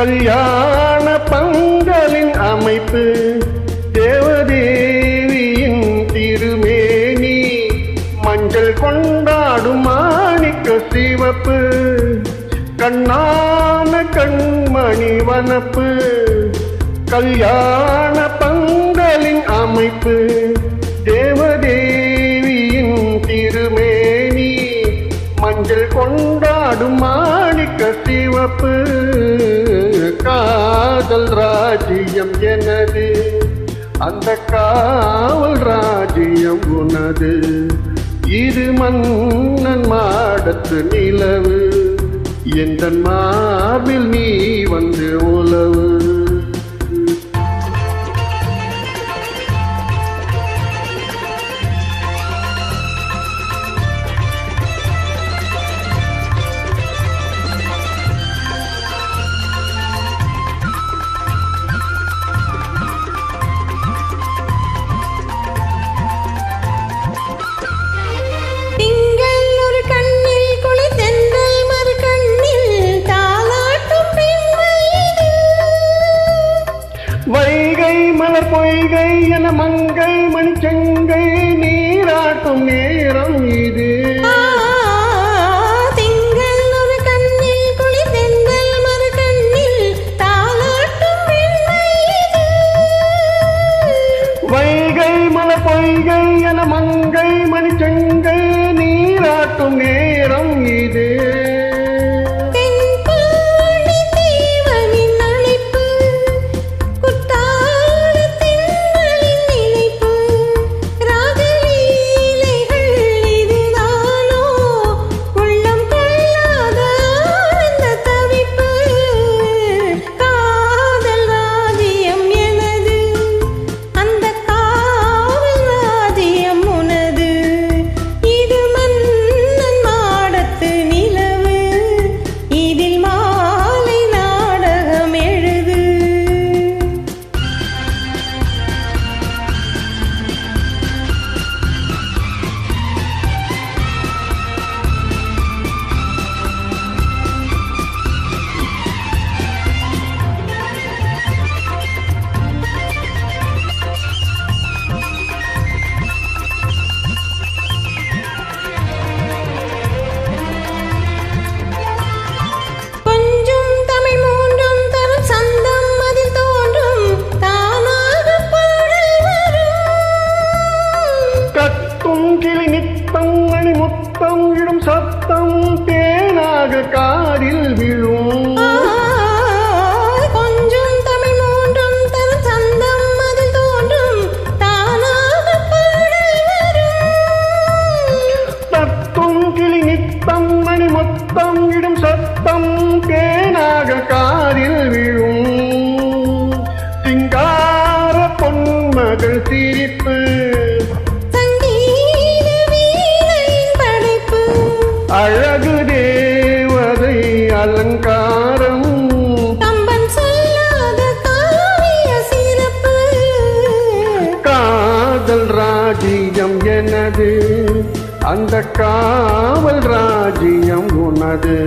கல்யாண பந்தலின் அமைப்பு தேவதேவியின் திருமேனி மஞ்சள் கொண்டாடும் மாணிக்க சிவப்பு கண்ணான கண்மணி வனப்பு கல்யாண பந்தலின் அமைப்பு தேவதேவியின் திருமேனி மஞ்சள் கொண்டாடும் மாணிக்க சிவப்பு காதல் ராஜ்யம் எனது அந்த காவல் ராஜ்யம் உனது இது மன்னன் மாடத்து நிலவு எந்த மார்பில் நீ வந்து உலவு வைகை மலர் பொய்கை என மங்கை மணிச்செங்கை நீராட்டும் நேரம் இது திங்கள் ஒரு கண்ணில் குளி தென்றல் மறு கண்ணில் தாலாட்டும் பெண்மை இது வைகை மலர் பொய்கை என மங்கை மணிச்செங்கை நீராட்டும் நேரம் இது முத்தம் இடும் சத்தம் தேனாக காதில் விழும் கொஞ்சம் தமிழ் மூன்றும் தரும் சந்தம் அதில் தோன்றும் தானாக பாடல் வரும் தத்தும் கிளி நித்தம் மணி முத்தம் இடும் சத்தம் தேனாக காதில் விழும் சிங்கார பொன்மகள் சிரிப்பு அழகு தேவதை அலங்காரம் கம்பன் சொல்லாத காவிய சிறப்பு காதல் ராஜ்யம் எனது அந்த காவல் ராஜ்யம் உனது